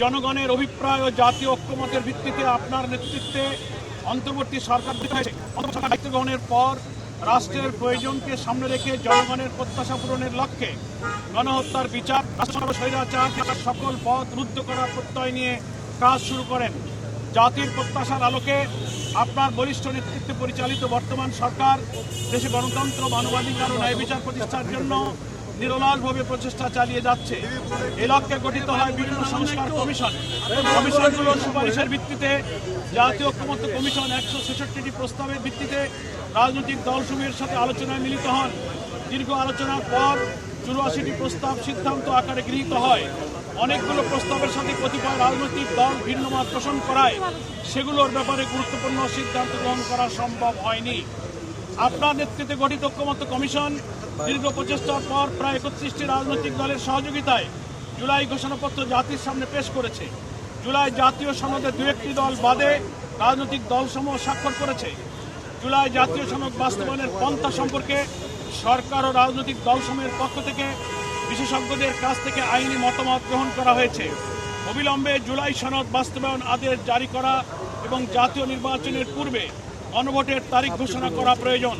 জনগণের অভিপ্রায় ও জাতীয় ঐক্যমতের ভিত্তিতে আপনার নেতৃত্বে অন্তর্বর্তী সরকার দায়িত্ব গ্রহণের পর রাষ্ট্রের প্রয়োজনকে সামনে রেখে জনগণের প্রত্যাশা পূরণের লক্ষ্যে গণহত্যার বিচার, স্বৈরাচার সকল পথ রুদ্ধ করার প্রত্যয় নিয়ে কাজ শুরু করেন। জাতির প্রত্যাশার আলোকে আপনার বরিষ্ঠ নেতৃত্বে পরিচালিত বর্তমান সরকার দেশে গণতন্ত্র, মানবাধিকার ও ন্যায় বিচার প্রতিষ্ঠার জন্য নিরলসভাবে প্রচেষ্টা চালিয়ে যাচ্ছে। এই লক্ষ্যে গঠিত হয় বিভিন্ন সংস্কার কমিশন। কমিশনগুলোর সুপারিশের ভিত্তিতে জাতীয় ঐক্যমত্য কমিশন 166টি প্রস্তাবের ভিত্তিতে রাজনৈতিক দলসমূহের সাথে আলোচনায় মিলিত হন। দীর্ঘ আলোচনার পর 84টি প্রস্তাব সিদ্ধান্ত আকারে গৃহীত হয়। অনেকগুলো প্রস্তাবের সাথে কতিপয় রাজনৈতিক দল ভিন্ন মত পোষণ করায় সেগুলোর ব্যাপারে গুরুত্বপূর্ণ সিদ্ধান্ত গ্রহণ করা সম্ভব হয়নি। আপনার নেতৃত্বে গঠিত ঐক্যমত্য কমিশন দীর্ঘ প্রচেষ্টার পর প্রায় 31টি রাজনৈতিক দলের সহযোগিতায় জুলাই ঘোষণাপত্র জাতির সামনে পেশ করেছে। জুলাই জাতীয় সনদে 2-1টি দল বাদে রাজনৈতিক দলসমূহ স্বাক্ষর করেছে। জুলাই জাতীয় সনদ বাস্তবায়নের পন্থা সম্পর্কে সরকার ও রাজনৈতিক দলসমূহের পক্ষ থেকে বিশেষজ্ঞদের কাছ থেকে আইনি মতামত গ্রহণ করা হয়েছে। অবিলম্বে জুলাই সনদ বাস্তবায়ন আদেশ জারি করা এবং জাতীয় নির্বাচনের পূর্বে গণভোটের তারিখ ঘোষণা করা প্রয়োজন।